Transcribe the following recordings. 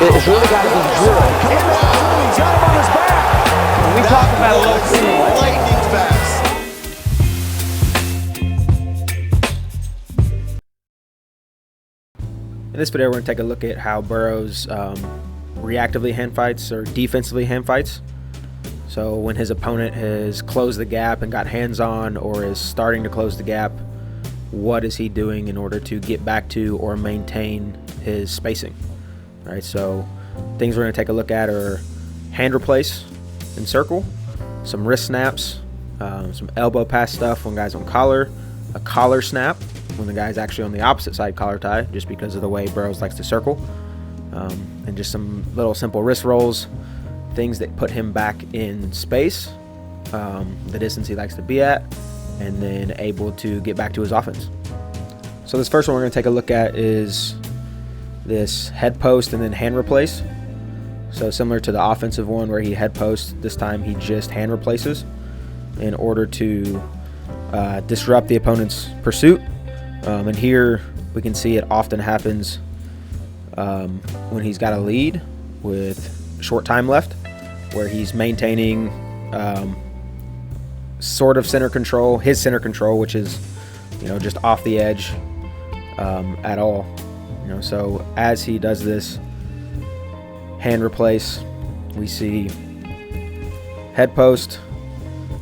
It's really got to be drilled. He's got him on his back. When we talk about a low single leg, lightning fast. In this video, we're going to take a look at how Burroughs reactively hand fights or defensively hand fights. So when his opponent has closed the gap and got hands on or is starting to close the gap, what is he doing in order to get back to or maintain his spacing? All right, so things we're going to take a look at are hand replace and circle, some wrist snaps, some elbow pass stuff when guys on collar, a collar snap when the guy's actually on the opposite side collar tie, just because of the way Burroughs likes to circle, and just some little simple wrist rolls, things that put him back in space, the distance he likes to be at, and then able to get back to his offense. So this first one we're going to take a look at is this head post and then hand replace. So similar to the offensive one where he head posts, this time he just hand replaces in order to disrupt the opponent's pursuit. And here we can see it often happens when he's got a lead with short time left, where he's maintaining sort of center control, his center control, which is, just off the edge at all. So as he does this hand replace, we see head post,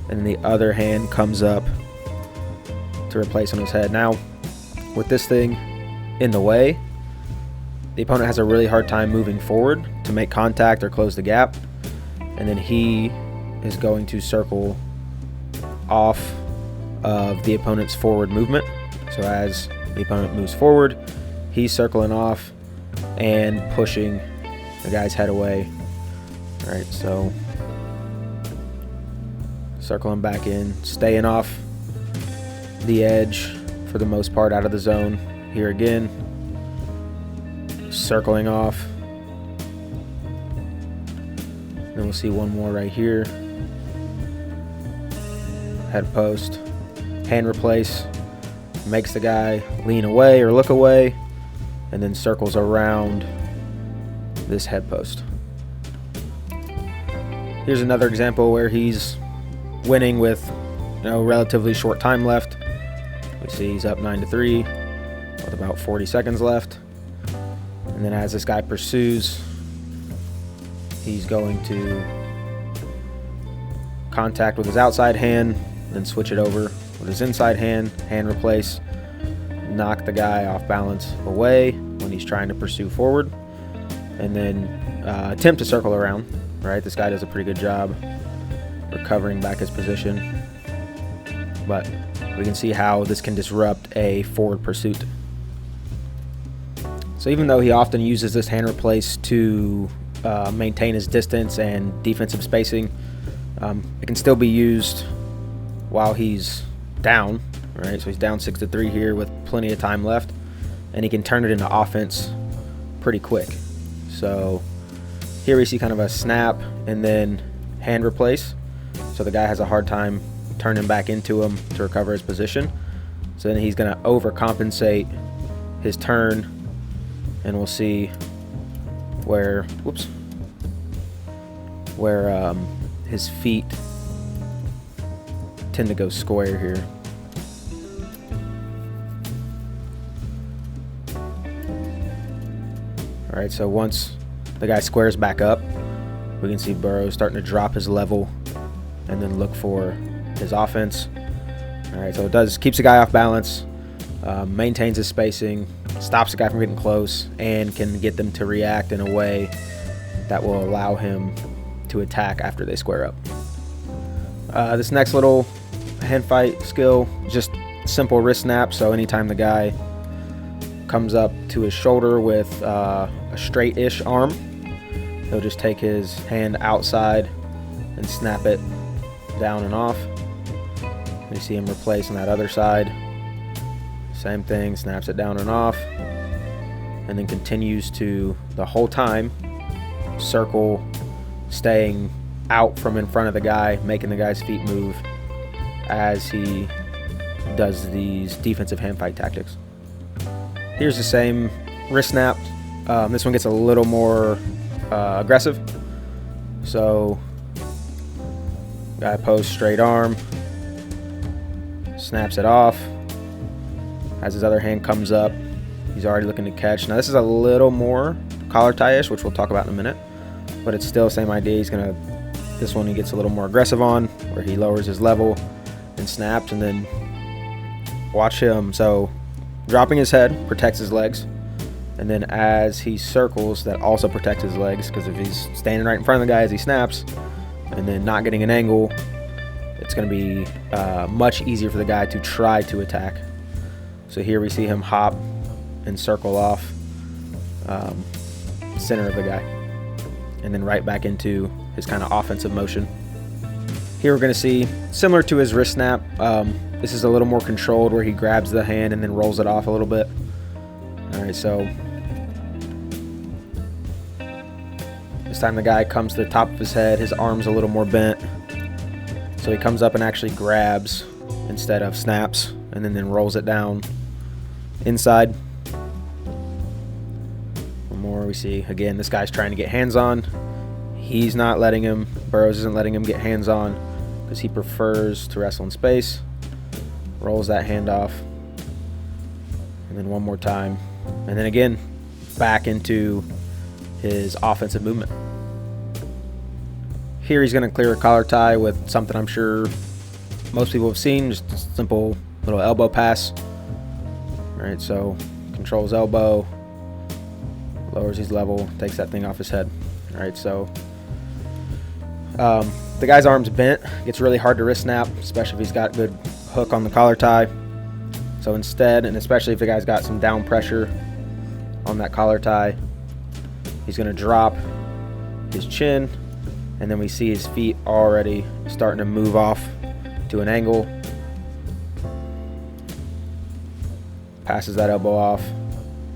and the other hand comes up to replace on his head. Now, with this thing in the way, the opponent has a really hard time moving forward to make contact or close the gap, and then he is going to circle off of the opponent's forward movement. So as the opponent moves forward, he's circling off and pushing the guy's head away. All right, so circling back in, staying off the edge for the most part, out of the zone. Here again, circling off. Then we'll see one more right here. Head post, hand replace, makes the guy lean away or look away, and then circles around this head post. Here's another example where he's winning with relatively short time left. We see he's up 9-3 with about 40 seconds left. And then as this guy pursues, he's going to contact with his outside hand, then switch it over with his inside hand, hand replace, knock the guy off balance away when he's trying to pursue forward, and then attempt to circle around. Right, this guy does a pretty good job recovering back his position, but we can see how this can disrupt a forward pursuit. So even though he often uses this hand replace to maintain his distance and defensive spacing, it can still be used while he's down. Right, so he's down 6-3 here with plenty of time left, and he can turn it into offense pretty quick. So here we see kind of a snap and then hand replace. So the guy has a hard time turning back into him to recover his position. So then he's going to overcompensate his turn, and we'll see where his feet tend to go square here. All right, so once the guy squares back up, we can see Burroughs starting to drop his level and then look for his offense. All right, so it keeps the guy off balance, maintains his spacing, stops the guy from getting close, and can get them to react in a way that will allow him to attack after they square up. This next little hand fight skill, just simple wrist snap. So anytime the guy comes up to his shoulder with a straight-ish arm, he'll just take his hand outside and snap it down and off. You see him replace on that other side. Same thing, snaps it down and off, and then continues to, the whole time, circle, staying out from in front of the guy, making the guy's feet move as he does these defensive hand fight tactics. Here's the same wrist snap, This one gets a little more aggressive. So, guy posts straight arm, snaps it off. As his other hand comes up, he's already looking to catch. Now this is a little more collar tie-ish, which we'll talk about in a minute, but it's still the same idea. This one he gets a little more aggressive on, where he lowers his level and snaps, and then watch him. So dropping his head protects his legs, and then as he circles, that also protects his legs, because if he's standing right in front of the guy as he snaps and then not getting an angle, it's going to be much easier for the guy to try to attack. So here we see him hop and circle off center of the guy, and then right back into his kind of offensive motion. Here we're going to see, similar to his wrist snap, this is a little more controlled, where he grabs the hand and then rolls it off a little bit. All right, so this time the guy comes to the top of his head, his arm's a little more bent, so he comes up and actually grabs instead of snaps, and then rolls it down inside. One more we see, again, this guy's trying to get hands on. He's not letting him, Burroughs isn't letting him get hands on, because he prefers to wrestle in space. Rolls that hand off, and then one more time, and then again back into his offensive movement. Here he's going to clear a collar tie with something I'm sure most people have seen, just a simple little elbow pass. All right, so controls elbow, lowers his level, takes that thing off his head. All right, so the guy's arm's bent. Gets really hard to wrist snap, especially if he's got good hook on the collar tie. So instead, and especially if the guy's got some down pressure on that collar tie, he's going to drop his chin, and then we see his feet already starting to move off to an angle. Passes that elbow off,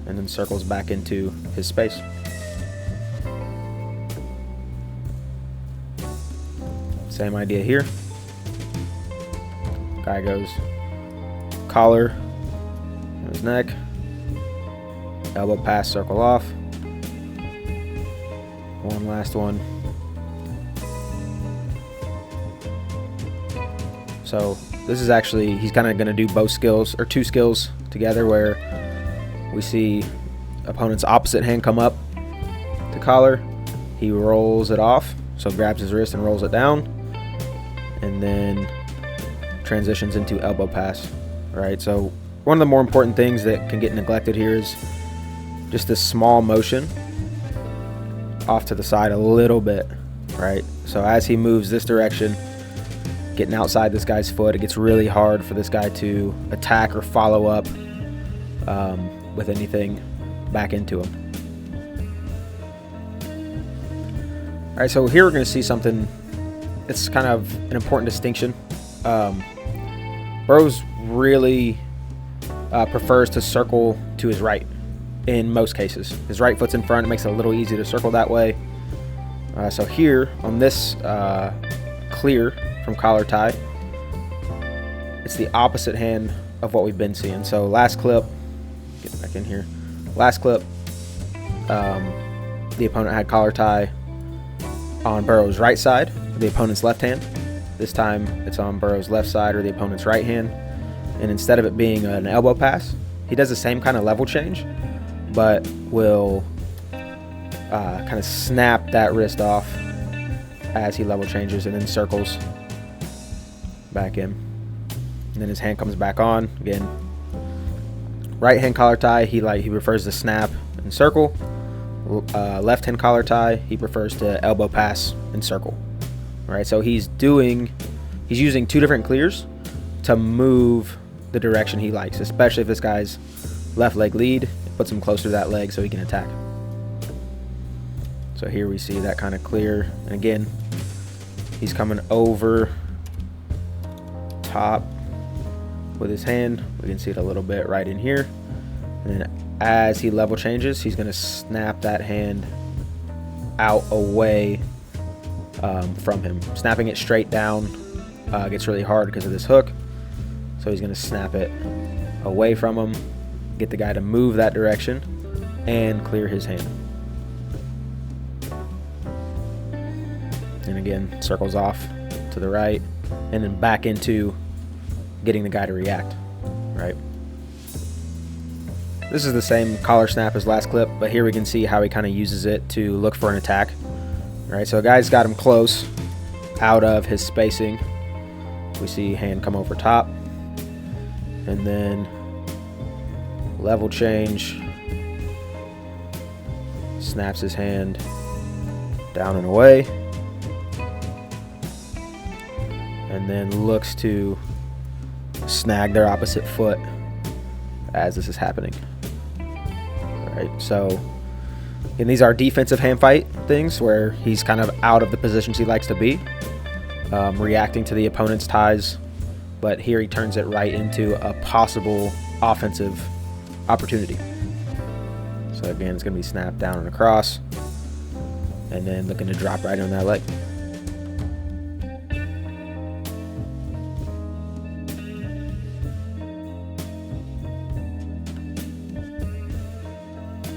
and then circles back into his space. Same idea here. Guy goes collar on his neck, elbow pass, circle off. One last one. So this is actually, he's kind of going to do both skills, or two skills together, where we see opponent's opposite hand come up to collar. He rolls it off, so grabs his wrist and rolls it down, and then transitions into elbow pass. Right, so one of the more important things that can get neglected here is just this small motion off to the side a little bit. Right, so as he moves this direction, getting outside this guy's foot, it gets really hard for this guy to attack or follow up with anything back into him. All right, so here we're going to see something. It's kind of an important distinction. Burroughs really prefers to circle to his right in most cases. His right foot's in front. It makes it a little easier to circle that way. So here on this clear from collar tie, it's the opposite hand of what we've been seeing. So last clip, get back in here. Last clip, the opponent had collar tie on Burroughs' right side, the opponent's left hand. This time it's on Burroughs' left side, or the opponent's right hand. And instead of it being an elbow pass, he does the same kind of level change, but will kind of snap that wrist off as he level changes, and then circles back in. And then his hand comes back on again. Right hand collar tie, he prefers to snap and circle. Left hand collar tie, he prefers to elbow pass and circle. All right, so he's using two different clears to move the direction he likes, especially if this guy's left leg lead. It puts him closer to that leg so he can attack. So here we see that kind of clear, and again, he's coming over top with his hand. We can see it a little bit right in here. And then as he level changes, he's going to snap that hand out away from him. Snapping it straight down gets really hard because of this hook. So he's going to snap it away from him, get the guy to move that direction, and clear his hand. And again, circles off to the right, and then back into getting the guy to react, right? This is the same collar snap as last clip, but here we can see how he kind of uses it to look for an attack, right? So a guy's got him close, out of his spacing. We see hand come over top, and then level change, snaps his hand down and away, and then looks to snag their opposite foot as this is happening. All right, so and these are defensive hand fight things where he's kind of out of the positions he likes to be, reacting to the opponent's ties, but here he turns it right into a possible offensive opportunity. So again, it's going to be snapped down and across, and then looking to drop right on that leg.